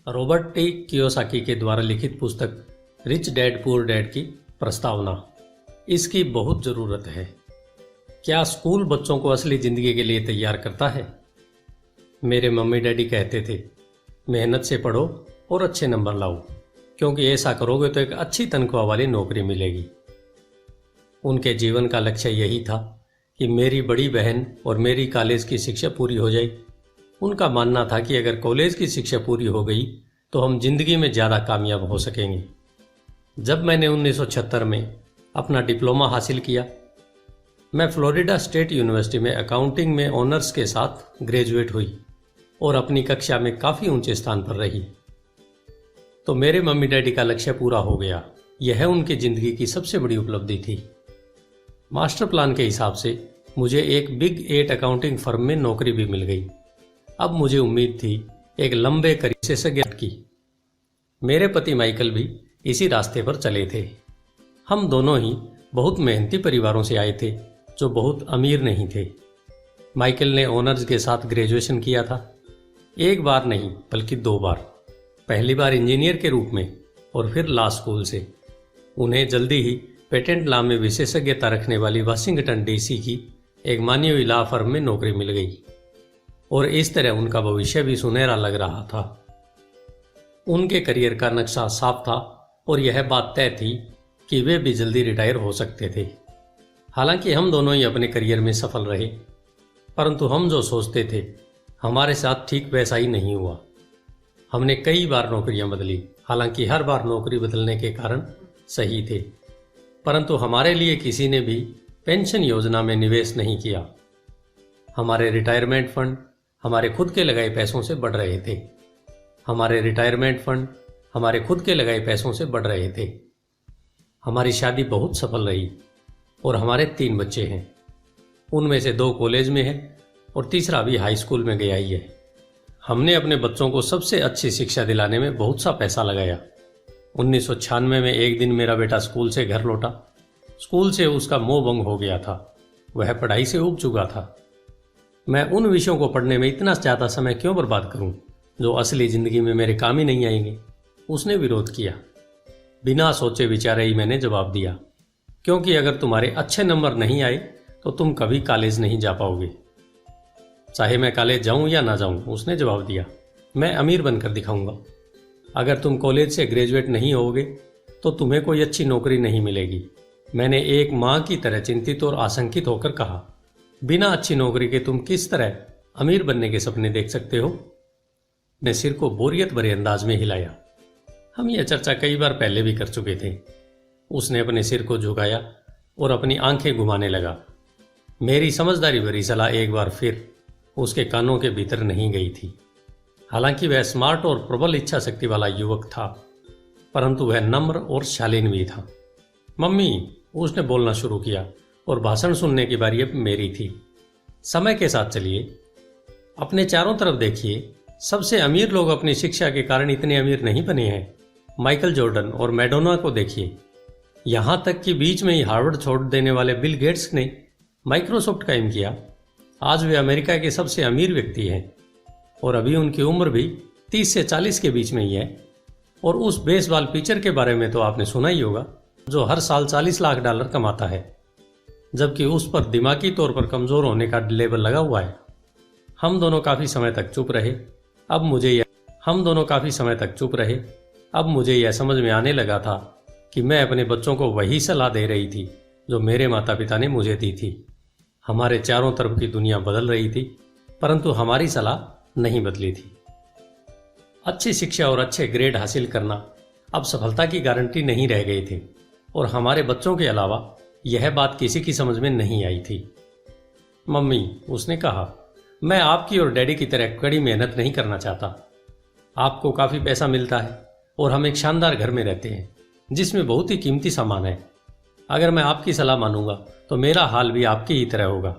Robert T Kiyosaki के द्वारा लिखित पुस्तक रिच डैड पुअर डैड की प्रस्तावना। इसकी बहुत ज़रूरत है। क्या स्कूल बच्चों को असली ज़िंदगी के लिए तैयार करता है? मेरे मम्मी डैडी कहते थे, मेहनत से पढ़ो और अच्छे नंबर लाओ, क्योंकि ऐसा करोगे तो एक अच्छी तनख्वाह वाली नौकरी मिलेगी। उनके जीवन का लक्ष्य यही था कि मेरी बड़ी बहन और मेरी कॉलेज की शिक्षा पूरी हो जाए। उनका मानना था कि अगर कॉलेज की शिक्षा पूरी हो गई तो हम जिंदगी में ज़्यादा कामयाब हो सकेंगे। जब मैंने 1976 में अपना डिप्लोमा हासिल किया, मैं फ्लोरिडा स्टेट यूनिवर्सिटी में अकाउंटिंग में ऑनर्स के साथ ग्रेजुएट हुई और अपनी कक्षा में काफ़ी ऊंचे स्थान पर रही। तो मेरे मम्मी डैडी का लक्ष्य पूरा हो गया। यह उनकी ज़िंदगी की सबसे बड़ी उपलब्धि थी। मास्टर प्लान के हिसाब से मुझे एक बिग 8 अकाउंटिंग फर्म में नौकरी भी मिल गई। अब मुझे उम्मीद थी एक लंबे करियर विशेषज्ञ की। मेरे पति माइकल भी इसी रास्ते पर चले थे। हम दोनों ही बहुत मेहनती परिवारों से आए थे, जो बहुत अमीर नहीं थे। माइकल ने ऑनर्स के साथ ग्रेजुएशन किया था, एक बार नहीं बल्कि 2 बार। पहली बार इंजीनियर के रूप में और फिर लॉ स्कूल से। उन्हें जल्दी ही पेटेंट लॉ में विशेषज्ञता रखने वाली वाशिंगटन डीसी की एक मानी हुई लॉ फर्म में नौकरी मिल गई और इस तरह उनका भविष्य भी सुनहरा लग रहा था। उनके करियर का नक्शा साफ था और यह बात तय थी कि वे भी जल्दी रिटायर हो सकते थे। हालांकि हम दोनों ही अपने करियर में सफल रहे, परंतु हम जो सोचते थे हमारे साथ ठीक वैसा ही नहीं हुआ। हमने कई बार नौकरियां बदली, हालांकि हर बार नौकरी बदलने के कारण सही थे, परंतु हमारे लिए किसी ने भी पेंशन योजना में निवेश नहीं किया। हमारे रिटायरमेंट फंड हमारे खुद के लगाए पैसों से बढ़ रहे थे। हमारी शादी बहुत सफल रही और हमारे 3 बच्चे हैं। उनमें से 2 कॉलेज में हैं और तीसरा भी हाई स्कूल में गया ही है। हमने अपने बच्चों को सबसे अच्छी शिक्षा दिलाने में बहुत सा पैसा लगाया। 1996 में एक दिन मेरा बेटा स्कूल से घर लौटा। स्कूल से उसका मोह भंग हो गया था। वह पढ़ाई से ऊब चुका था। मैं उन विषयों को पढ़ने में इतना ज़्यादा समय क्यों बर्बाद करूं, जो असली ज़िंदगी में मेरे काम ही नहीं आएंगे। उसने विरोध किया। बिना सोचे विचारे ही मैंने जवाब दिया, क्योंकि अगर तुम्हारे अच्छे नंबर नहीं आए तो तुम कभी कॉलेज नहीं जा पाओगे। चाहे मैं कॉलेज जाऊं या ना जाऊं, उसने जवाब दिया, मैं अमीर बनकर दिखाऊंगा। अगर तुम कॉलेज से ग्रेजुएट नहीं होगे तो तुम्हें कोई अच्छी नौकरी नहीं मिलेगी। मैंने एक माँ की तरह चिंतित और आशंकित होकर कहा, बिना अच्छी नौकरी के तुम किस तरह अमीर बनने के सपने देख सकते हो? ने सिर को बोरियत भरे अंदाज में हिलाया। हम यह चर्चा कई बार पहले भी कर चुके थे। उसने अपने सिर को झुकाया और अपनी आंखें घुमाने लगा। मेरी समझदारी भरी सलाह एक बार फिर उसके कानों के भीतर नहीं गई थी। हालांकि वह स्मार्ट और प्रबल इच्छा शक्ति वाला युवक था, परंतु वह नम्र और शालीन भी था। मम्मी, उसने बोलना शुरू किया और भाषण सुनने की बारी अब मेरी थी। समय के साथ चलिए, अपने चारों तरफ देखिए। सबसे अमीर लोग अपनी शिक्षा के कारण इतने अमीर नहीं बने हैं। माइकल जॉर्डन और मैडोना को देखिए। यहां तक कि बीच में ही हार्वर्ड छोड़ देने वाले बिल गेट्स ने माइक्रोसॉफ्ट कायम किया। आज वे अमेरिका के सबसे अमीर व्यक्ति हैं और अभी उनकी उम्र भी 30 से 40 के बीच में ही है। और उस बेसबॉल पिचर के बारे में तो आपने सुना ही होगा, जो हर साल $40 लाख कमाता है, जबकि उस पर दिमागी तौर पर कमज़ोर होने का लेबल लगा हुआ है। हम दोनों काफ़ी समय तक चुप रहे। अब मुझे यह समझ में आने लगा था कि मैं अपने बच्चों को वही सलाह दे रही थी जो मेरे माता पिता ने मुझे दी थी। हमारे चारों तरफ की दुनिया बदल रही थी, परंतु हमारी सलाह नहीं बदली थी। अच्छी शिक्षा और अच्छे ग्रेड हासिल करना अब सफलता की गारंटी नहीं रह गई थी और हमारे बच्चों के अलावा यह बात किसी की समझ में नहीं आई थी। मम्मी, उसने कहा, मैं आपकी और डैडी की तरह कड़ी मेहनत नहीं करना चाहता। आपको काफ़ी पैसा मिलता है और हम एक शानदार घर में रहते हैं जिसमें बहुत ही कीमती सामान है। अगर मैं आपकी सलाह मानूंगा तो मेरा हाल भी आपकी ही तरह होगा।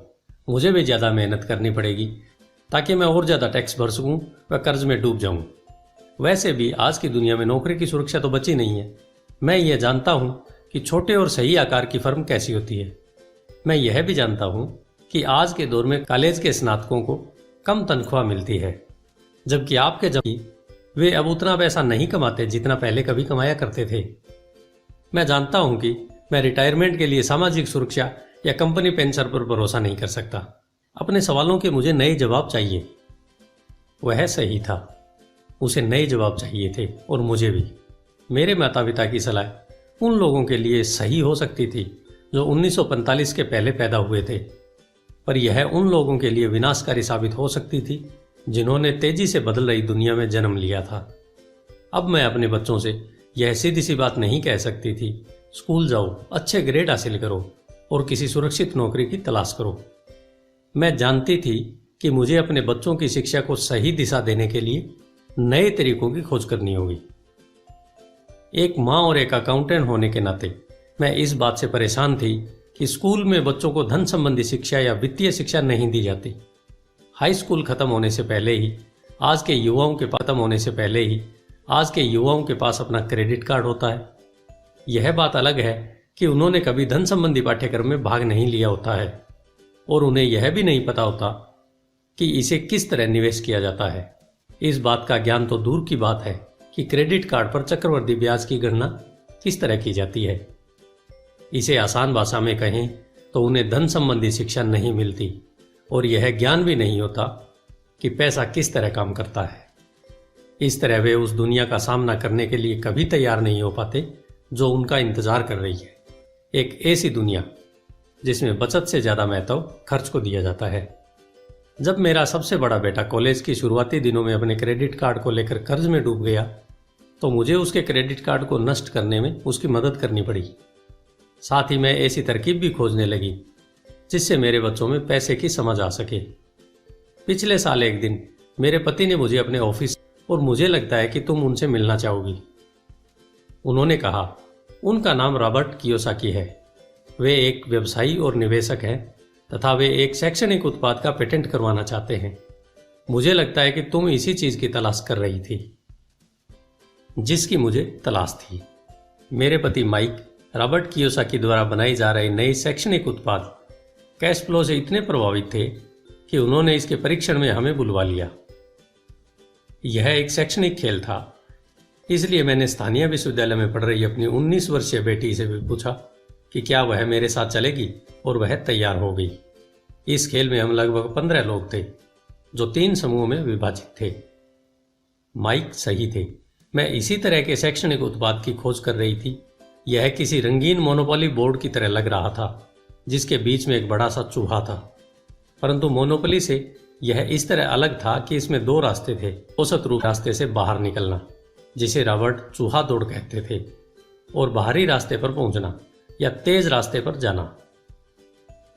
मुझे भी ज़्यादा मेहनत करनी पड़ेगी ताकि मैं और ज़्यादा टैक्स भर सकूं व कर्ज में डूब जाऊं। वैसे भी आज की दुनिया में नौकरी की सुरक्षा तो बची नहीं है। मैं ये जानता हूं कि छोटे और सही आकार की फर्म कैसी होती है। मैं यह भी जानता हूं कि आज के दौर में कॉलेज के स्नातकों को कम तनख्वाह मिलती है, जबकि आपके वे अब उतना पैसा नहीं कमाते जितना पहले कभी कमाया करते थे। मैं जानता हूं कि मैं रिटायरमेंट के लिए सामाजिक सुरक्षा या कंपनी पेंशन पर भरोसा नहीं कर सकता। अपने सवालों के मुझे नए जवाब चाहिए। वह सही था, उसे नए जवाब चाहिए थे और मुझे भी। मेरे माता पिता की सलाह उन लोगों के लिए सही हो सकती थी जो 1945 के पहले पैदा हुए थे, पर यह उन लोगों के लिए विनाशकारी साबित हो सकती थी जिन्होंने तेजी से बदल रही दुनिया में जन्म लिया था। अब मैं अपने बच्चों से यह सीधी सी बात नहीं कह सकती थी, स्कूल जाओ, अच्छे ग्रेड हासिल करो और किसी सुरक्षित नौकरी की तलाश करो। मैं जानती थी कि मुझे अपने बच्चों की शिक्षा को सही दिशा देने के लिए नए तरीकों की खोज करनी होगी। एक माँ और एक अकाउंटेंट होने के नाते मैं इस बात से परेशान थी कि स्कूल में बच्चों को धन संबंधी शिक्षा या वित्तीय शिक्षा नहीं दी जाती। हाई स्कूल खत्म होने से पहले ही आज के युवाओं के पास अपना क्रेडिट कार्ड होता है। यह बात अलग है कि उन्होंने कभी धन संबंधी पाठ्यक्रम में भाग नहीं लिया होता है और उन्हें यह भी नहीं पता होता कि इसे किस तरह निवेश किया जाता है। इस बात का ज्ञान तो दूर की बात है कि क्रेडिट कार्ड पर चक्रवृद्धि ब्याज की गणना किस तरह की जाती है। इसे आसान भाषा में कहें तो उन्हें धन संबंधी शिक्षा नहीं मिलती और यह ज्ञान भी नहीं होता कि पैसा किस तरह काम करता है। इस तरह वे उस दुनिया का सामना करने के लिए कभी तैयार नहीं हो पाते जो उनका इंतजार कर रही है। एक ऐसी दुनिया जिसमें बचत से ज्यादा महत्व खर्च को दिया जाता है। जब मेरा सबसे बड़ा बेटा कॉलेज की शुरुआती दिनों में अपने क्रेडिट कार्ड को लेकर कर्ज में डूब गया तो मुझे उसके क्रेडिट कार्ड को नष्ट करने में उसकी मदद करनी पड़ी। साथ ही मैं ऐसी तरकीब भी खोजने लगी जिससे मेरे बच्चों में पैसे की समझ आ सके। पिछले साल एक दिन मेरे पति ने मुझे अपने ऑफिस और मुझे लगता है कि तुम उनसे मिलना चाहोगी। उन्होंने कहा, उनका नाम रॉबर्ट कियोसाकी है। वे एक व्यवसायी और निवेशक हैं तथा वे एक शैक्षणिक उत्पाद का पेटेंट करवाना चाहते हैं। मुझे लगता है कि तुम इसी चीज की तलाश कर रही थी जिसकी मुझे तलाश थी। मेरे पति माइक रॉबर्ट कियोसाकी द्वारा बनाई जा रही नई शैक्षणिक उत्पाद कैश फ्लो से इतने प्रभावित थे कि उन्होंने इसके परीक्षण में हमें बुलवा लिया। यह एक शैक्षणिक खेल था, इसलिए मैंने स्थानीय विश्वविद्यालय में पढ़ रही अपनी 19 वर्षीय बेटी से भी पूछा कि क्या वह मेरे साथ चलेगी और वह तैयार हो गई। इस खेल में हम लगभग 15 लोग थे जो 3 समूहों में विभाजित थे। माइक सही थे, मैं इसी तरह के शैक्षणिक उत्पाद की खोज कर रही थी। यह किसी रंगीन मोनोपोली बोर्ड की तरह लग रहा था जिसके बीच में एक बड़ा सा चूहा था, परंतु मोनोपोली से यह इस तरह अलग था कि इसमें 2 रास्ते थे। औसत रूप रास्ते से बाहर निकलना, जिसे रॉबर्ट चूहा दौड़ कहते थे, और बाहरी रास्ते पर पहुंचना या तेज रास्ते पर जाना।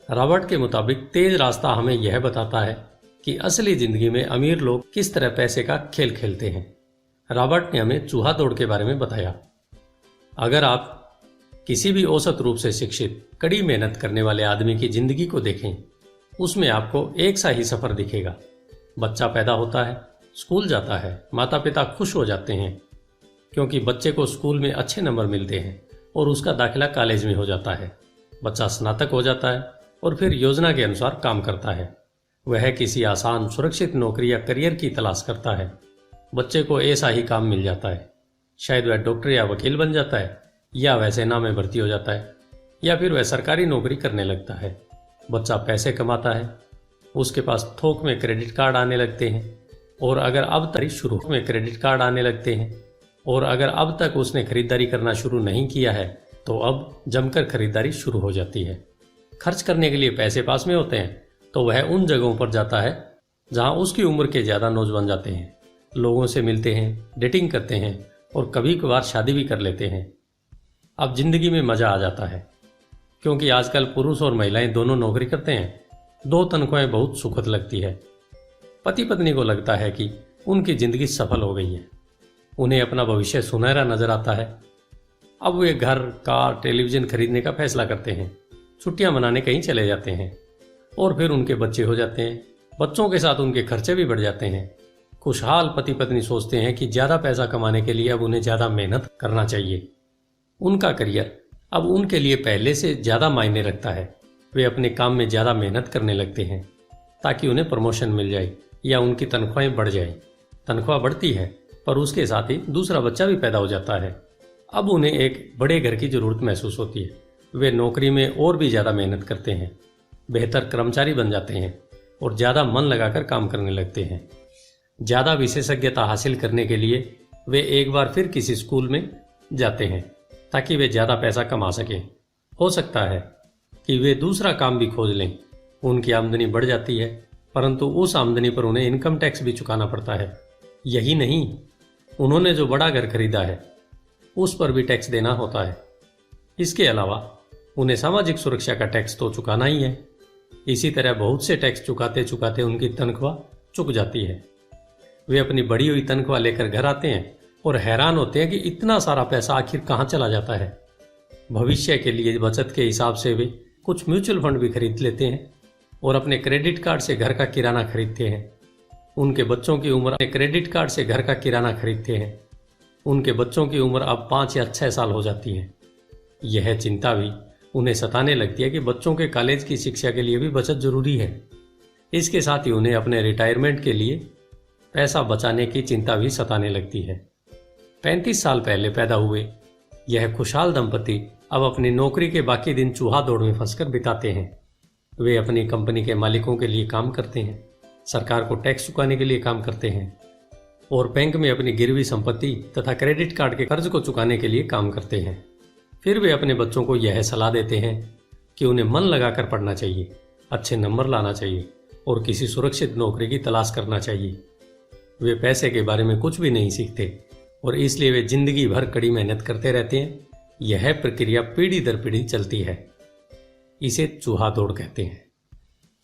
रॉबर्ट के मुताबिक तेज रास्ता हमें यह बताता है कि असली जिंदगी में अमीर लोग किस तरह पैसे का खेल खेलते हैं। रॉबर्ट ने हमें चूहा दौड़ के बारे में बताया। अगर आप किसी भी औसत रूप से शिक्षित, कड़ी मेहनत करने वाले आदमी की जिंदगी को देखें, उसमें आपको एक सा ही सफर दिखेगा। बच्चा पैदा होता है, स्कूल जाता है, माता पिता खुश हो जाते हैं क्योंकि बच्चे को स्कूल में अच्छे नंबर मिलते हैं और उसका दाखिला कॉलेज में हो जाता है। बच्चा स्नातक हो जाता है और फिर योजना के अनुसार काम करता है। वह किसी आसान सुरक्षित नौकरी या करियर की तलाश करता है। बच्चे को ऐसा ही काम मिल जाता है। शायद वह डॉक्टर या वकील बन जाता है, या वह सेना में भर्ती हो जाता है, या फिर वह सरकारी नौकरी करने लगता है। बच्चा पैसे कमाता है, उसके पास थोक में क्रेडिट कार्ड आने लगते हैं और अगर अब तक उसने खरीदारी करना शुरू नहीं किया है तो अब जमकर खरीदारी शुरू हो जाती है। खर्च करने के लिए पैसे पास में होते हैं तो वह उन जगहों पर जाता है जहां उसकी उम्र के ज्यादा नौजवान जाते हैं, लोगों से मिलते हैं, डेटिंग करते हैं और कभी कभार शादी भी कर लेते हैं। अब जिंदगी में मजा आ जाता है क्योंकि आजकल पुरुष और महिलाएं दोनों नौकरी करते हैं। 2 तनख्वाहें बहुत सुखद लगती है। पति पत्नी को लगता है कि उनकी जिंदगी सफल हो गई है। उन्हें अपना भविष्य सुनहरा नजर आता है। अब वे घर, कार, टेलीविजन खरीदने का फैसला करते हैं, छुट्टियां मनाने कहीं चले जाते हैं और फिर उनके बच्चे हो जाते हैं। बच्चों के साथ उनके खर्चे भी बढ़ जाते हैं। खुशहाल पति पत्नी सोचते हैं कि ज्यादा पैसा कमाने के लिए अब उन्हें ज्यादा मेहनत करना चाहिए। उनका करियर अब उनके लिए पहले से ज्यादा मायने रखता है। वे अपने काम में ज्यादा मेहनत करने लगते हैं। ताकि उन्हें प्रमोशन मिल जाए या उनकी तनख्वाहें बढ़ जाए। तनख्वाह बढ़ती है पर उसके साथ ही दूसरा बच्चा भी पैदा हो जाता है। अब उन्हें एक बड़े घर की जरूरत महसूस होती है। वे नौकरी में और भी ज़्यादा मेहनत करते हैं, बेहतर कर्मचारी बन जाते हैं और ज़्यादा मन लगाकर काम करने लगते हैं। ज़्यादा विशेषज्ञता हासिल करने के लिए वे एक बार फिर किसी स्कूल में जाते हैं ताकि वे ज़्यादा पैसा कमा सकें। हो सकता है कि वे दूसरा काम भी खोज लें। उनकी आमदनी बढ़ जाती है, परंतु उस आमदनी पर उन्हें इनकम टैक्स भी चुकाना पड़ता है। यही नहीं, उन्होंने जो बड़ा घर खरीदा है उस पर भी टैक्स देना होता है। इसके अलावा उन्हें सामाजिक सुरक्षा का टैक्स तो चुकाना ही है। इसी तरह बहुत से टैक्स चुकाते चुकाते उनकी तनख्वाह चुक जाती है। वे अपनी बढ़ी हुई तनख्वाह लेकर घर आते हैं और हैरान होते हैं कि इतना सारा पैसा आखिर कहाँ चला जाता है। भविष्य के लिए बचत के हिसाब से वे कुछ म्यूचुअल फंड भी खरीद लेते हैं और अपने क्रेडिट कार्ड से घर का किराना खरीदते हैं। उनके बच्चों की उम्र क्रेडिट कार्ड से घर का किराना खरीदते हैं। उनके बच्चों की उम्र अब 5 या 6 साल हो जाती है। यह चिंता भी उन्हें सताने लगती है कि बच्चों के कॉलेज की शिक्षा के लिए भी बचत जरूरी है। इसके साथ ही उन्हें अपने रिटायरमेंट के लिए पैसा बचाने की चिंता भी सताने लगती है। 35 साल पहले पैदा हुए यह खुशहाल दंपति अब अपनी नौकरी के बाकी दिन चूहा दौड़ में फंसकर बिताते हैं। वे अपनी कंपनी के मालिकों के लिए काम करते हैं, सरकार को टैक्स चुकाने के लिए काम करते हैं और बैंक में अपनी गिरवी संपत्ति तथा क्रेडिट कार्ड के कर्ज को चुकाने के लिए काम करते हैं। फिर वे अपने बच्चों को यह सलाह देते हैं कि उन्हें मन लगाकर पढ़ना चाहिए, अच्छे नंबर लाना चाहिए और किसी सुरक्षित नौकरी की तलाश करना चाहिए। वे पैसे के बारे में कुछ भी नहीं सीखते और इसलिए वे जिंदगी भर कड़ी मेहनत करते रहते हैं। यह प्रक्रिया पीढ़ी दर पीढ़ी चलती है। इसे चूहा दौड़ कहते हैं।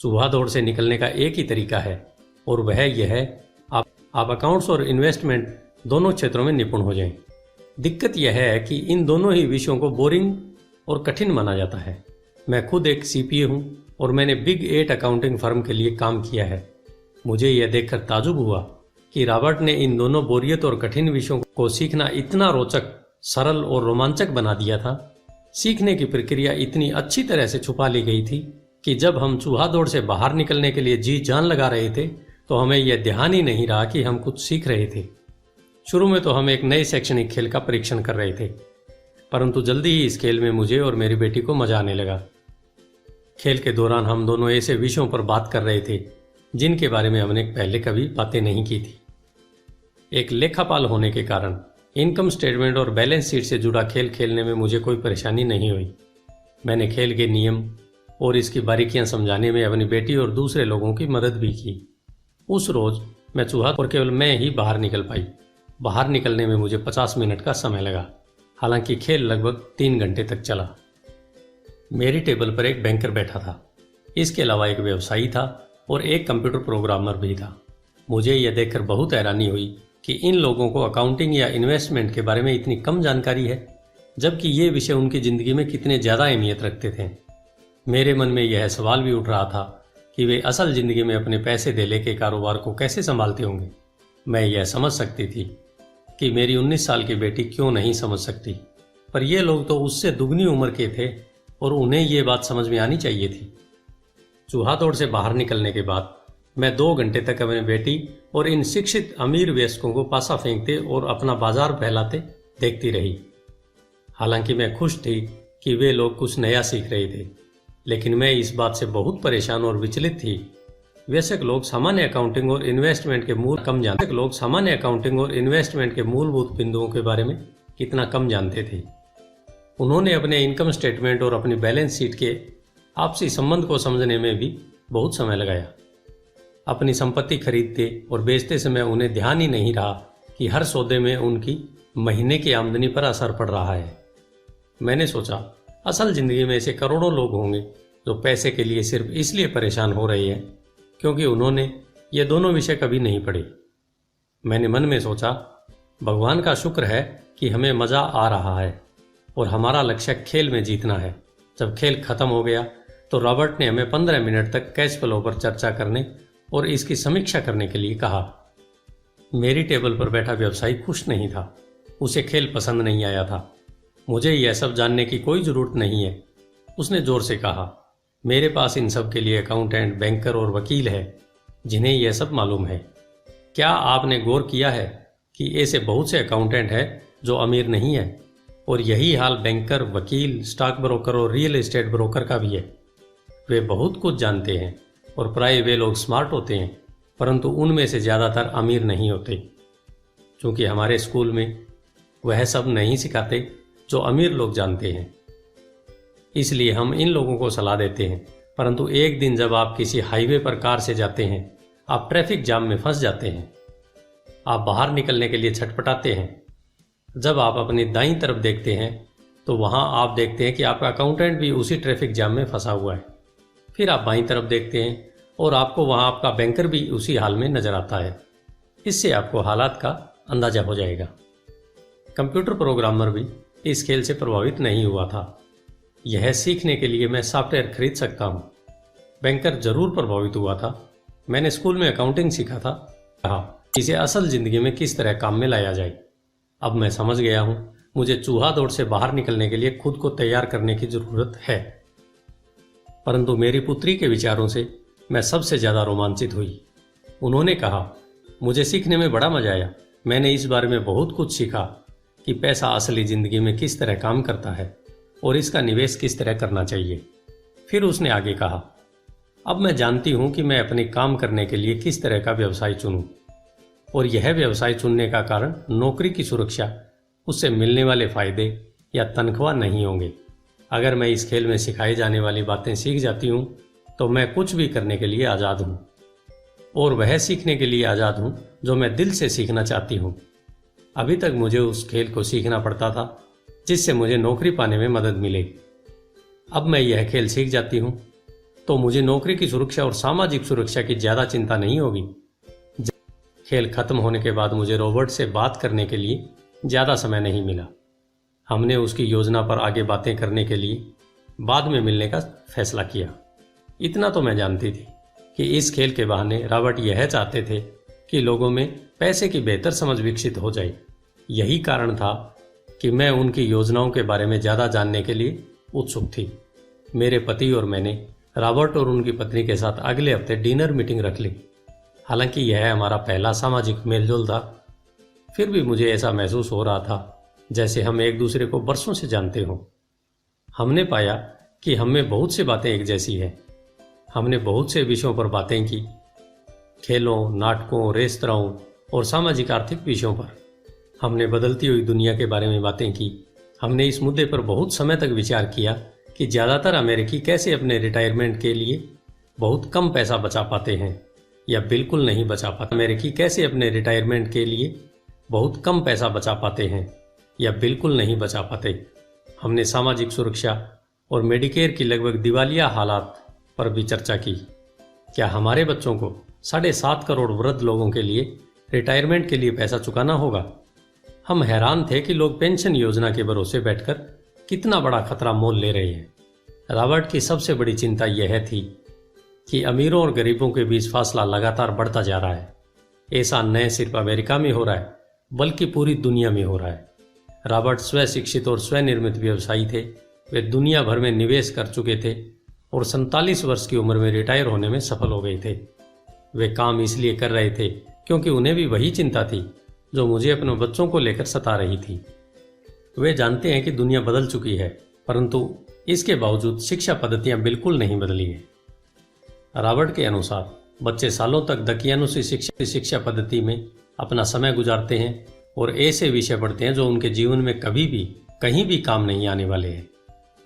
चूहा दौड़ से निकलने का एक ही तरीका है और वह यह है आप अकाउंट्स और इन्वेस्टमेंट दोनों क्षेत्रों में निपुण हो जाएं। दिक्कत यह है कि इन दोनों ही विषयों को बोरिंग और कठिन माना जाता है। मैं खुद एक सीपीए हूं और मैंने बिग 8 अकाउंटिंग फर्म के लिए काम किया है। मुझे यह देखकर ताजुब हुआ कि रॉबर्ट ने इन दोनों बोरियत और कठिन विषयों को सीखना इतना रोचक, सरल और रोमांचक बना दिया था। सीखने की प्रक्रिया इतनी अच्छी तरह से छुपा ली गई थी कि जब हम चूहा दौड़ से बाहर निकलने के लिए जी जान लगा रहे थे तो हमें यह ध्यान ही नहीं रहा कि हम कुछ सीख रहे थे। शुरू में तो हम एक नए शैक्षणिक खेल का परीक्षण कर रहे थे, परंतु जल्दी ही इस खेल में मुझे और मेरी बेटी को मजा आने लगा। खेल के दौरान हम दोनों ऐसे विषयों पर बात कर रहे थे जिनके बारे में हमने पहले कभी बातें नहीं की थी। एक लेखापाल होने के कारण इनकम स्टेटमेंट और बैलेंस शीट से जुड़ा खेल खेलने में मुझे कोई परेशानी नहीं हुई। मैंने खेल के नियम और इसकी बारीकियां समझाने में अपनी बेटी और दूसरे लोगों की मदद भी की। उस रोज मैं चूहा और केवल मैं ही बाहर निकल पाई। बाहर निकलने में मुझे 50 मिनट का समय लगा, हालांकि खेल लगभग 3 घंटे तक चला। मेरी टेबल पर एक बैंकर बैठा था, इसके अलावा एक व्यवसायी था और एक कंप्यूटर प्रोग्रामर भी था। मुझे यह देखकर बहुत हैरानी हुई कि इन लोगों को अकाउंटिंग या इन्वेस्टमेंट के बारे में इतनी कम जानकारी है, जबकि ये विषय उनकी जिंदगी में कितने ज़्यादा अहमियत रखते थे। मेरे मन में यह सवाल भी उठ रहा था कि वे असल जिंदगी में अपने पैसे धेले के कारोबार को कैसे संभालते होंगे। मैं यह समझ सकती थी कि मेरी 19 साल की बेटी क्यों नहीं समझ सकती, पर ये लोग तो उससे दुगनी उम्र के थे और उन्हें ये बात समझ में आनी चाहिए थी। चूहा दौड़ से बाहर निकलने के बाद मैं 2 घंटे तक अपनी बेटी और इन शिक्षित अमीर वयस्कों को पासा फेंकते और अपना बाजार फैलाते देखती रही। हालांकि मैं खुश थी कि वे लोग कुछ नया सीख रहे थे, लेकिन मैं इस बात से बहुत परेशान और विचलित थी। वयस्क लोग सामान्य अकाउंटिंग और इन्वेस्टमेंट के मूलभूत बिंदुओं के बारे में कितना कम जानते थे। उन्होंने अपने इनकम स्टेटमेंट और अपनी बैलेंस शीट के आपसी संबंध को समझने में भी बहुत समय लगाया। अपनी संपत्ति खरीदते और बेचते समय उन्हें ध्यान ही नहीं रहा कि हर सौदे में उनकी महीने की आमदनी पर असर पड़ रहा है। मैंने सोचा, असल जिंदगी में ऐसे करोड़ों लोग होंगे जो पैसे के लिए सिर्फ इसलिए परेशान हो रहे हैं क्योंकि उन्होंने ये दोनों विषय कभी नहीं पढ़े। मैंने मन में सोचा, भगवान का शुक्र है कि हमें मज़ा आ रहा है और हमारा लक्ष्य खेल में जीतना है। जब खेल खत्म हो गया तो रॉबर्ट ने हमें 15 मिनट तक कैश फ्लो पर चर्चा करने और इसकी समीक्षा करने के लिए कहा। मेरी टेबल पर बैठा व्यवसायी खुश नहीं था। उसे खेल पसंद नहीं आया था। मुझे यह सब जानने की कोई ज़रूरत नहीं है, उसने ज़ोर से कहा। मेरे पास इन सब के लिए अकाउंटेंट, बैंकर और वकील है जिन्हें यह सब मालूम है। क्या आपने गौर किया है कि ऐसे बहुत से अकाउंटेंट हैं जो अमीर नहीं है, और यही हाल बैंकर, वकील, स्टॉक ब्रोकर और रियल एस्टेट ब्रोकर का भी है। वे बहुत कुछ जानते हैं और प्राय वे लोग स्मार्ट होते हैं, परंतु उनमें से ज़्यादातर अमीर नहीं होते। क्योंकि हमारे स्कूल में वह सब नहीं सिखाते जो अमीर लोग जानते हैं, इसलिए हम इन लोगों को सलाह देते हैं। परंतु एक दिन जब आप किसी हाईवे पर कार से जाते हैं, आप ट्रैफिक जाम में फंस जाते हैं, आप बाहर निकलने के लिए छटपटाते हैं। जब आप अपनी दाईं तरफ देखते हैं तो वहां आप देखते हैं कि आपका अकाउंटेंट भी उसी ट्रैफिक जाम में फंसा हुआ है। फिर आप बाईं तरफ देखते हैं और आपको वहां आपका बैंकर भी उसी हाल में नजर आता है। इससे आपको हालात का अंदाजा हो जाएगा। कंप्यूटर प्रोग्रामर भी इस खेल से प्रभावित नहीं हुआ था। यह सीखने के लिए मैं सॉफ्टवेयर खरीद सकता हूँ। बैंकर जरूर प्रभावित हुआ था। मैंने स्कूल में अकाउंटिंग सीखा था, कहा इसे असल जिंदगी में किस तरह काम में लाया जाए। अब मैं समझ गया हूँ, मुझे चूहा दौड़ से बाहर निकलने के लिए खुद को तैयार करने की जरूरत है। परंतु मेरी पुत्री के विचारों से मैं सबसे ज्यादा रोमांचित हुई। उन्होंने कहा, मुझे सीखने में बड़ा मजा आया। मैंने इस बारे में बहुत कुछ सीखा कि पैसा असली जिंदगी में किस तरह काम करता है और इसका निवेश किस तरह करना चाहिए। फिर उसने आगे कहा, अब मैं जानती हूं कि मैं अपने काम करने के लिए किस तरह का व्यवसाय चुनूं, और यह व्यवसाय चुनने का कारण नौकरी की सुरक्षा, उससे मिलने वाले फायदे या तनख्वाह नहीं होंगे। अगर मैं इस खेल में सिखाई जाने वाली बातें सीख जाती हूं तो मैं कुछ भी करने के लिए आज़ाद हूं, और वह सीखने के लिए आज़ाद हूं जो मैं दिल से सीखना चाहती हूं। अभी तक मुझे उस खेल को सीखना पड़ता था जिससे मुझे नौकरी पाने में मदद मिले। अब मैं यह खेल सीख जाती हूं तो मुझे नौकरी की सुरक्षा और सामाजिक सुरक्षा की ज़्यादा चिंता नहीं होगी। खेल खत्म होने के बाद मुझे रॉबर्ट से बात करने के लिए ज़्यादा समय नहीं मिला। हमने उसकी योजना पर आगे बातें करने के लिए बाद में मिलने का फैसला किया। इतना तो मैं जानती थी कि इस खेल के बहाने रॉबर्ट यह चाहते थे कि लोगों में पैसे की बेहतर समझ विकसित हो जाए। यही कारण था कि मैं उनकी योजनाओं के बारे में ज़्यादा जानने के लिए उत्सुक थी। मेरे पति और मैंने रॉबर्ट और उनकी पत्नी के साथ अगले हफ्ते डिनर मीटिंग रख ली। हालांकि यह हमारा पहला सामाजिक मेलजोल था, फिर भी मुझे ऐसा महसूस हो रहा था जैसे हम एक दूसरे को बरसों से जानते हों। हमने पाया कि हम में बहुत सी बातें एक जैसी हैं। हमने बहुत से विषयों पर बातें की, खेलों, नाटकों, रेस्तराओं और सामाजिक आर्थिक विषयों पर। हमने बदलती हुई दुनिया के बारे में बातें की। हमने इस मुद्दे पर बहुत समय तक विचार किया कि ज़्यादातर अमेरिकी कैसे अपने रिटायरमेंट के लिए बहुत कम पैसा बचा पाते हैं या बिल्कुल नहीं बचा पाते। अमेरिकी कैसे अपने रिटायरमेंट के लिए बहुत कम पैसा बचा पाते हैं या बिल्कुल नहीं बचा पाते। हमने सामाजिक सुरक्षा और मेडिकेयर की लगभग दिवालिया हालात पर भी चर्चा की। क्या हमारे बच्चों को 7.5 करोड़ वृद्ध लोगों के लिए रिटायरमेंट के लिए पैसा चुकाना होगा? हम हैरान थे कि लोग पेंशन योजना के भरोसे बैठकर कितना बड़ा खतरा मोल ले रहे हैं। रॉबर्ट की सबसे बड़ी चिंता यह थी कि अमीरों और गरीबों के बीच फासला लगातार बढ़ता जा रहा है। ऐसा न सिर्फ अमेरिका में हो रहा है बल्कि पूरी दुनिया में हो रहा है। रॉबर्ट स्वशिक्षित और स्वनिर्मित व्यवसायी थे। वे दुनिया भर में निवेश कर चुके थे और 47 वर्ष की उम्र में रिटायर होने में सफल हो गए थे। वे काम इसलिए कर रहे थे क्योंकि उन्हें भी वही चिंता थी जो मुझे अपने बच्चों को लेकर सता रही थी। वे जानते हैं कि दुनिया बदल चुकी है, परंतु इसके बावजूद शिक्षा पद्धतियां बिल्कुल नहीं बदली हैं। रॉबर्ट के अनुसार बच्चे सालों तक दकियानुसी शिक्षा पद्धति में अपना समय गुजारते हैं और ऐसे विषय पढ़ते हैं जो उनके जीवन में कभी भी कहीं भी काम नहीं आने वाले हैं,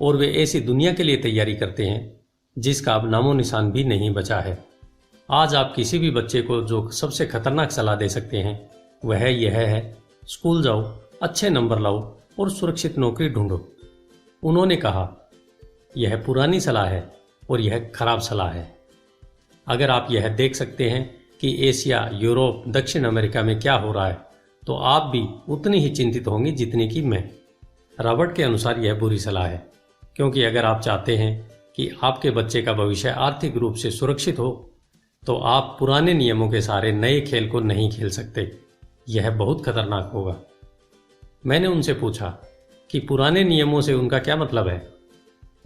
और वे ऐसी दुनिया के लिए तैयारी करते हैं जिसका अब नामो निशान भी नहीं बचा है। आज आप किसी भी बच्चे को जो सबसे खतरनाक सलाह दे सकते हैं वह यह है, स्कूल जाओ, अच्छे नंबर लाओ और सुरक्षित नौकरी ढूंढो। उन्होंने कहा, यह पुरानी सलाह है और यह खराब सलाह है। अगर आप यह देख सकते हैं कि एशिया, यूरोप, दक्षिण अमेरिका में क्या हो रहा है तो आप भी उतनी ही चिंतित होंगे जितनी कि मैं। रॉबर्ट के अनुसार यह बुरी सलाह है, क्योंकि अगर आप चाहते हैं कि आपके बच्चे का भविष्य आर्थिक रूप से सुरक्षित हो तो आप पुराने नियमों के सहारे नए खेल को नहीं खेल सकते। यह बहुत खतरनाक होगा। मैंने उनसे पूछा कि पुराने नियमों से उनका क्या मतलब है।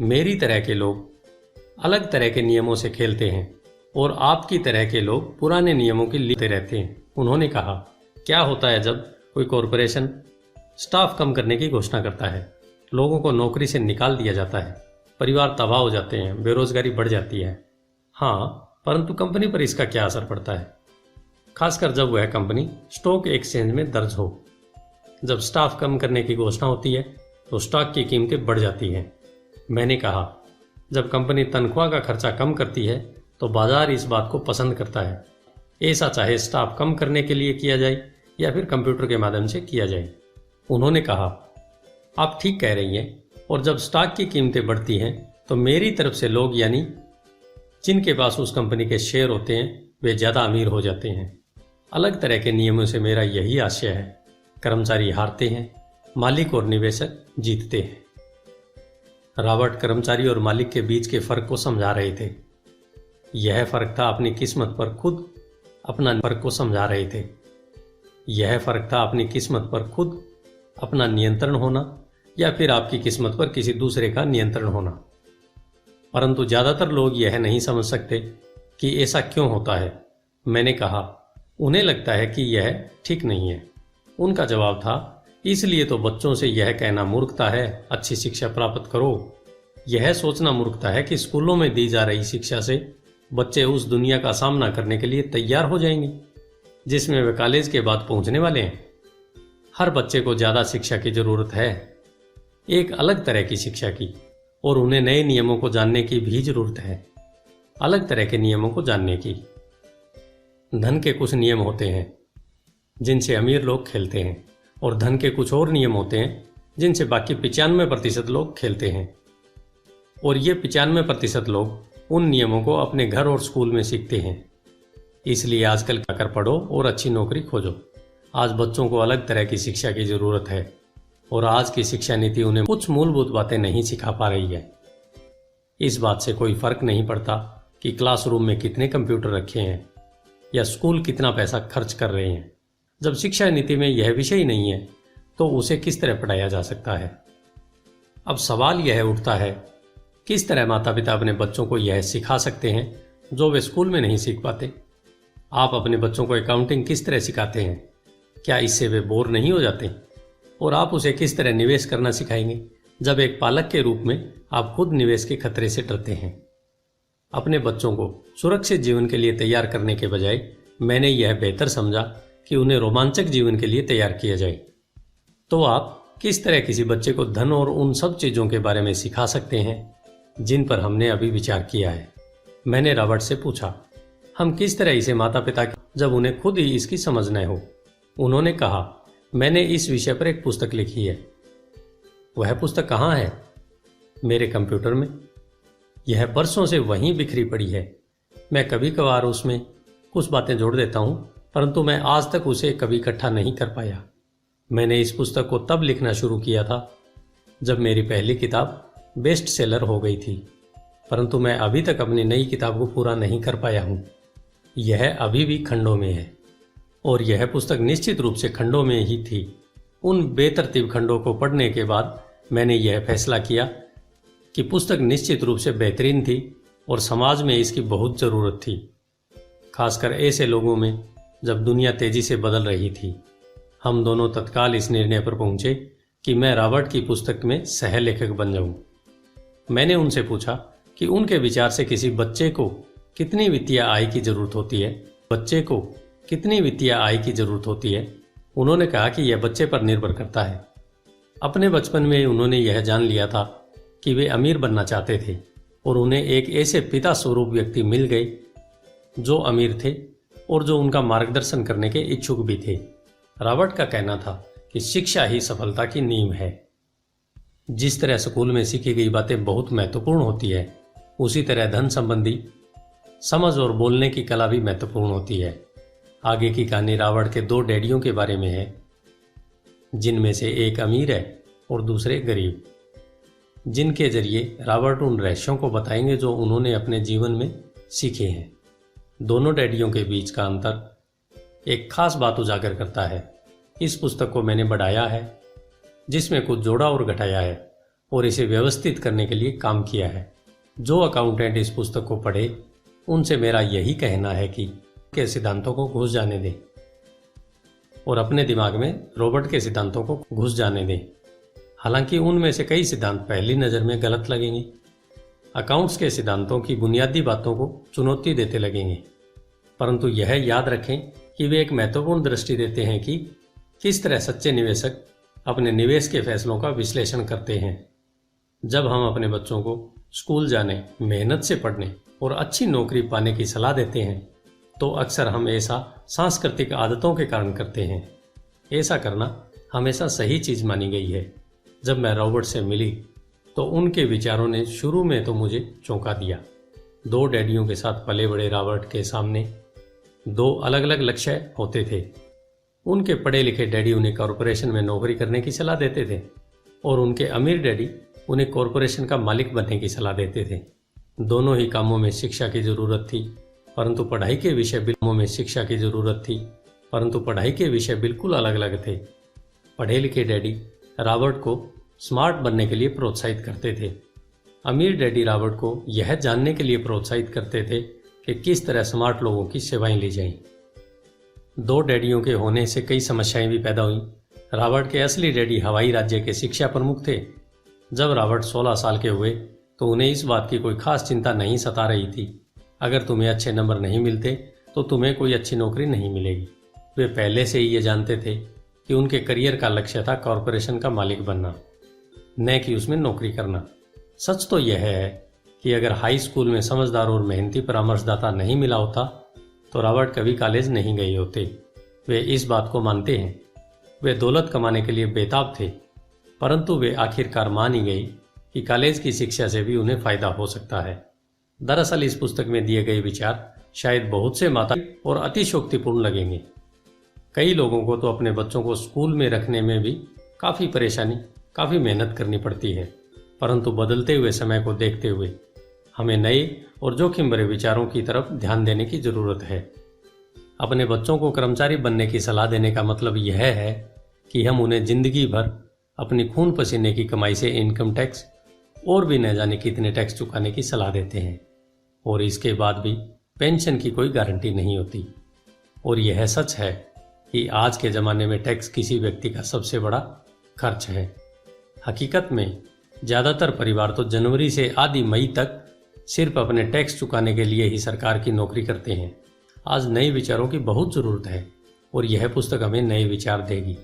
मेरी तरह के लोग अलग तरह के नियमों से खेलते हैं और आपकी तरह के लोग पुराने नियमों की लेते रहते हैं। उन्होंने कहा, क्या होता है जब कोई कॉरपोरेशन स्टाफ कम करने की घोषणा करता है, लोगों को नौकरी से निकाल दिया जाता है, परिवार तबाह हो जाते हैं, बेरोजगारी बढ़ जाती है। हाँ, परंतु कंपनी पर इसका क्या असर पड़ता है, खासकर जब वह कंपनी स्टॉक एक्सचेंज में दर्ज हो। जब स्टाफ कम करने की घोषणा होती है तो स्टॉक की कीमतें बढ़ जाती हैं। मैंने कहा, जब कंपनी तनख्वाह का खर्चा कम करती है तो बाजार इस बात को पसंद करता है, ऐसा चाहे स्टाफ कम करने के लिए किया जाए या फिर कंप्यूटर के माध्यम से किया जाए। उन्होंने कहा, आप ठीक कह रही हैं, और जब स्टॉक की कीमतें बढ़ती हैं तो मेरी तरफ से लोग, यानी जिनके पास उस कंपनी के शेयर होते हैं, वे ज़्यादा अमीर हो जाते हैं। अलग तरह के नियमों से मेरा यही आशय है। कर्मचारी हारते हैं, मालिक और निवेशक जीतते हैं। रॉबर्ट कर्मचारी और मालिक के बीच के फर्क को समझा रहे थे। यह फर्क था अपनी किस्मत पर खुद अपना फर्क को समझा रहे थे। यह फर्क था अपनी किस्मत पर खुद अपना नियंत्रण होना या फिर आपकी किस्मत पर किसी दूसरे का नियंत्रण होना। परंतु ज़्यादातर लोग यह नहीं समझ सकते कि ऐसा क्यों होता है। मैंने कहा, उन्हें लगता है कि यह ठीक नहीं है। उनका जवाब था, इसलिए तो बच्चों से यह कहना मूर्खता है, अच्छी शिक्षा प्राप्त करो। यह सोचना मूर्खता है कि स्कूलों में दी जा रही शिक्षा से बच्चे उस दुनिया का सामना करने के लिए तैयार हो जाएंगे जिसमें वे कॉलेज के बाद पहुंचने वाले हैं। हर बच्चे को ज़्यादा शिक्षा की ज़रूरत है, एक अलग तरह की शिक्षा की, और उन्हें नए नियमों को जानने की भी ज़रूरत है, अलग तरह के नियमों को जानने की। धन के कुछ नियम होते हैं जिनसे अमीर लोग खेलते हैं, और धन के कुछ और नियम होते हैं जिनसे बाकी 95% लोग खेलते हैं। और ये 95% लोग उन नियमों को अपने घर और स्कूल में सीखते हैं। इसलिए आजकल क्या कर पढ़ो और अच्छी नौकरी खोजो। आज बच्चों को अलग तरह की शिक्षा की ज़रूरत है, और आज की शिक्षा नीति उन्हें कुछ मूलभूत बातें नहीं सिखा पा रही है। इस बात से कोई फर्क नहीं पड़ता कि क्लासरूम में कितने कंप्यूटर रखे हैं या स्कूल कितना पैसा खर्च कर रहे हैं। जब शिक्षा नीति में यह विषय नहीं है तो उसे किस तरह पढ़ाया जा सकता है। अब सवाल यह उठता है, किस तरह माता पिता अपने बच्चों को यह सिखा सकते हैं जो वे स्कूल में नहीं सीख पाते। आप अपने बच्चों को अकाउंटिंग किस तरह सिखाते हैं, क्या इससे वे बोर नहीं हो जाते। और आप उसे किस तरह निवेश करना सिखाएंगे जब एक पालक के रूप में आप खुद निवेश के खतरे से डरते हैं। अपने बच्चों को सुरक्षित जीवन के लिए तैयार करने के बजाय मैंने यह बेहतर समझा कि उन्हें रोमांचक जीवन के लिए तैयार किया जाए। तो आप किस तरह किसी बच्चे को धन और उन सब चीज़ों के बारे में सिखा सकते हैं जिन पर हमने अभी विचार किया है। मैंने रॉबर्ट से पूछा, हम किस तरह इसे माता पिता जब उन्हें खुद ही इसकी समझ न हो। उन्होंने कहा, मैंने इस विषय पर एक पुस्तक लिखी है। वह पुस्तक कहाँ है? मेरे कंप्यूटर में। यह बरसों से वहीं बिखरी पड़ी है। मैं कभी कभार उसमें कुछ बातें जोड़ देता हूँ, परंतु मैं आज तक उसे कभी इकट्ठा नहीं कर पाया। मैंने इस पुस्तक को तब लिखना शुरू किया था जब मेरी पहली किताब बेस्ट सेलर हो गई थी, परंतु मैं अभी तक अपनी नई किताब को पूरा नहीं कर पाया हूँ। यह अभी भी खंडों में है, और यह पुस्तक निश्चित रूप से खंडों में ही थी। उन बेतरतीब खंडों को पढ़ने के बाद मैंने यह फैसला किया कि पुस्तक निश्चित रूप से बेहतरीन थी और समाज में इसकी बहुत ज़रूरत थी, खासकर ऐसे लोगों में जब दुनिया तेजी से बदल रही थी। हम दोनों तत्काल इस निर्णय पर पहुंचे कि मैं रॉबर्ट की पुस्तक में सह लेखक बन जाऊं। मैंने उनसे पूछा कि उनके विचार से किसी बच्चे को कितनी वित्तीय आय की जरूरत होती है। बच्चे को कितनी वित्तीय आय की जरूरत होती है? उन्होंने कहा कि यह बच्चे पर निर्भर करता है। अपने बचपन में उन्होंने यह जान लिया था कि वे अमीर बनना चाहते थे, और उन्हें एक ऐसे पिता स्वरूप व्यक्ति मिल गए जो अमीर थे और जो उनका मार्गदर्शन करने के इच्छुक भी थे। रॉबर्ट का कहना था कि शिक्षा ही सफलता की नींव है। जिस तरह स्कूल में सीखी गई बातें बहुत महत्वपूर्ण होती है, उसी तरह धन संबंधी समझ और बोलने की कला भी महत्वपूर्ण होती है। आगे की कहानी रॉबर्ट के दो डैडियों के बारे में है, जिनमें से एक अमीर है और दूसरे गरीब, जिनके जरिए रॉबर्ट उन रहस्यों को बताएंगे जो उन्होंने अपने जीवन में सीखे हैं। दोनों डैडियों के बीच का अंतर एक खास बात उजागर करता है। इस पुस्तक को मैंने बढ़ाया है, जिसमें कुछ जोड़ा और घटाया है, और इसे व्यवस्थित करने के लिए काम किया है। जो अकाउंटेंट इस पुस्तक को पढ़े, उनसे मेरा यही कहना है कि के सिद्धांतों को घुस जाने दें। और अपने दिमाग में रॉबर्ट के सिद्धांतों को घुस जाने दें। हालांकि उनमें से कई सिद्धांत पहली नज़र में गलत लगेंगे। अकाउंट्स के सिद्धांतों की बुनियादी बातों को चुनौती देते लगेंगे, परंतु यह याद रखें कि वे एक महत्वपूर्ण दृष्टि देते हैं कि किस तरह सच्चे निवेशक अपने निवेश के फैसलों का विश्लेषण करते हैं। जब हम अपने बच्चों को स्कूल जाने, मेहनत से पढ़ने और अच्छी नौकरी पाने की सलाह देते हैं तो अक्सर हम ऐसा सांस्कृतिक आदतों के कारण करते हैं। ऐसा करना हमेशा सही चीज़ मानी गई है। जब मैं रॉबर्ट से मिली तो उनके विचारों ने शुरू में तो मुझे चौंका दिया। दो डैडियों के साथ पले बड़े रॉबर्ट के सामने दो अलग अलग लक्ष्य होते थे। उनके पढ़े लिखे डैडी उन्हें कॉरपोरेशन में नौकरी करने की सलाह देते थे और उनके अमीर डैडी उन्हें कॉरपोरेशन का मालिक बनने की सलाह देते थे। दोनों ही कामों में शिक्षा की ज़रूरत थी, परंतु पढ़ाई के विषय बिल्कुल अलग अलग थे। पढ़े लिखे डैडी रॉबर्ट को स्मार्ट बनने के लिए प्रोत्साहित करते थे। अमीर डैडी रॉबर्ट को यह जानने के लिए प्रोत्साहित करते थे कि किस तरह स्मार्ट लोगों की सेवाएं ली जाएं। दो डैडियों के होने से कई समस्याएं भी पैदा हुईं। रॉबर्ट के असली डैडी हवाई राज्य के शिक्षा प्रमुख थे। जब रॉबर्ट 16 साल के हुए तो उन्हें इस बात की कोई खास चिंता नहीं सता रही थी। अगर तुम्हें अच्छे नंबर नहीं मिलते तो तुम्हें कोई अच्छी नौकरी नहीं मिलेगी। वे पहले से ही ये जानते थे कि उनके करियर का लक्ष्य था कॉरपोरेशन का मालिक बनना, न कि उसमें नौकरी करना। सच तो यह है कि अगर हाई स्कूल में समझदार और मेहनती परामर्शदाता नहीं मिला होता तो रॉबर्ट कभी कॉलेज नहीं गए होते। वे इस बात को मानते हैं। वे दौलत कमाने के लिए बेताब थे, परंतु वे आखिरकार मान ही गए कि कॉलेज की शिक्षा से भी उन्हें फायदा हो सकता है। दरअसल इस पुस्तक में दिए गए विचार शायद बहुत से माता और अतिशयोक्तिपूर्ण लगेंगे। कई लोगों को तो अपने बच्चों को स्कूल में रखने में भी काफ़ी मेहनत करनी पड़ती है, परंतु बदलते हुए समय को देखते हुए हमें नए और जोखिम भरे विचारों की तरफ ध्यान देने की ज़रूरत है। अपने बच्चों को कर्मचारी बनने की सलाह देने का मतलब यह है कि हम उन्हें जिंदगी भर अपनी खून पसीने की कमाई से इनकम टैक्स और भी न जाने कितने टैक्स चुकाने की सलाह देते हैं, और इसके बाद भी पेंशन की कोई गारंटी नहीं होती। और यह सच है कि आज के ज़माने में टैक्स किसी व्यक्ति का सबसे बड़ा खर्च है। हकीकत में ज़्यादातर परिवार तो जनवरी से आधी मई तक सिर्फ अपने टैक्स चुकाने के लिए ही सरकार की नौकरी करते हैं। आज नए विचारों की बहुत ज़रूरत है और यह पुस्तक हमें नए विचार देगी।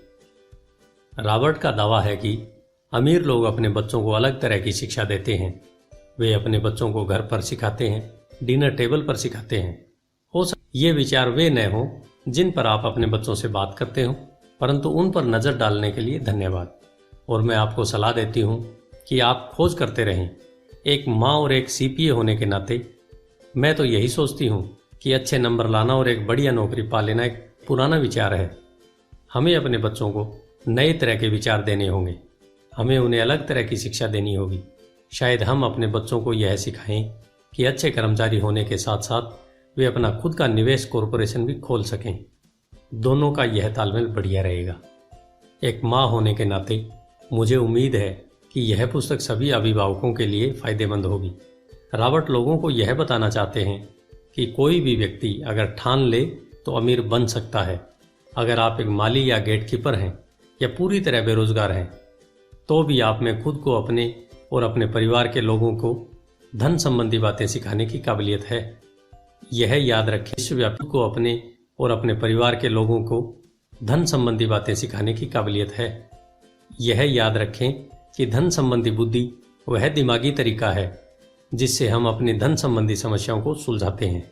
रॉबर्ट का दावा है कि अमीर लोग अपने बच्चों को अलग तरह की शिक्षा देते हैं। वे अपने बच्चों को घर पर सिखाते हैं, डिनर टेबल पर सिखाते हैं। हो सकता ये विचार वे न हों जिन पर आप अपने बच्चों से बात करते हो, परंतु उन पर नज़र डालने के लिए धन्यवाद। और मैं आपको सलाह देती हूँ कि आप खोज करते रहें। एक माँ और एक सीपीए होने के नाते मैं तो यही सोचती हूँ कि अच्छे नंबर लाना और एक बढ़िया नौकरी पा लेना एक पुराना विचार है। हमें अपने बच्चों को नए तरह के विचार देने होंगे। हमें उन्हें अलग तरह की शिक्षा देनी होगी। शायद हम अपने बच्चों को यह सिखाएं कि अच्छे कर्मचारी होने के साथ साथ वे अपना खुद का निवेश कॉरपोरेशन भी खोल सकें। दोनों का यह तालमेल बढ़िया रहेगा। एक माँ होने के नाते मुझे उम्मीद है कि यह पुस्तक सभी अभिभावकों के लिए फायदेमंद होगी। रॉबर्ट लोगों को यह बताना चाहते हैं कि कोई भी व्यक्ति अगर ठान ले तो अमीर बन सकता है। अगर आप एक माली या गेटकीपर हैं या पूरी तरह बेरोजगार हैं तो भी आप में खुद को अपने और अपने परिवार के लोगों को धन संबंधी बातें सिखाने की काबिलियत है। यह याद रखें, विश्वव्यापी को अपने और अपने परिवार के लोगों को धन संबंधी बातें सिखाने की काबिलियत है। यह याद रखें कि धन संबंधी बुद्धि वह दिमागी तरीका है जिससे हम अपनी धन संबंधी समस्याओं को सुलझाते हैं।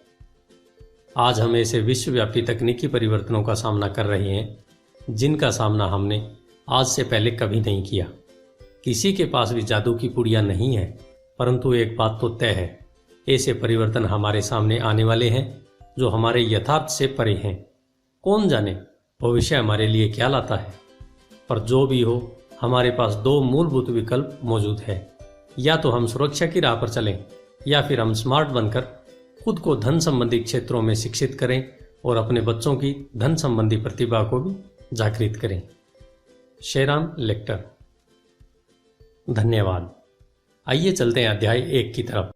आज हम ऐसे विश्वव्यापी तकनीकी परिवर्तनों का सामना कर रहे हैं जिनका सामना हमने आज से पहले कभी नहीं किया। किसी के पास भी जादू की पुड़िया नहीं है, परंतु एक बात तो तय है, ऐसे परिवर्तन हमारे सामने आने वाले हैं जो हमारे यथार्थ से परे हैं। कौन जाने भविष्य हमारे लिए क्या लाता है, पर जो भी हो हमारे पास दो मूलभूत विकल्प मौजूद है। या तो हम सुरक्षा की राह पर चलें या फिर हम स्मार्ट बनकर खुद को धन संबंधी क्षेत्रों में शिक्षित करें और अपने बच्चों की धन संबंधी प्रतिभा को भी जागृत करें। शेरान लेक्टर। धन्यवाद। आइए चलते हैं अध्याय 1 की तरफ।